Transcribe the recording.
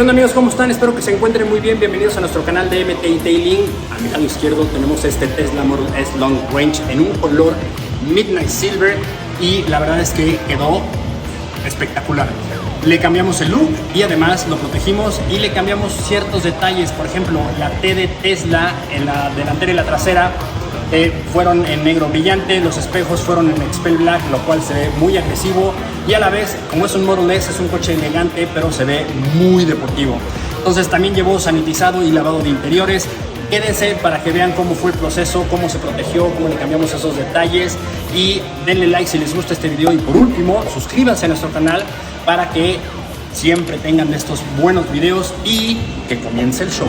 ¿Qué onda, amigos? ¿Cómo están? Espero que se encuentren muy bien. Bienvenidos a nuestro canal de MT Detailing. A mi lado izquierdo tenemos este Tesla Model S Long Range en un color Midnight Silver y la verdad es que quedó espectacular. Le cambiamos el look y además lo protegimos y le cambiamos ciertos detalles. Por ejemplo, la T de Tesla en la delantera y la trasera fueron en negro brillante, los espejos fueron en Expel Black, lo cual se ve muy agresivo y a la vez, como es un Model S, es un coche elegante, pero se ve muy deportivo. Entonces también llevó sanitizado y lavado de interiores. Quédense para que vean cómo fue el proceso, cómo se protegió, cómo le cambiamos esos detalles y denle like si les gusta este video y por último, suscríbanse a nuestro canal para que siempre tengan estos buenos videos y que comience el show.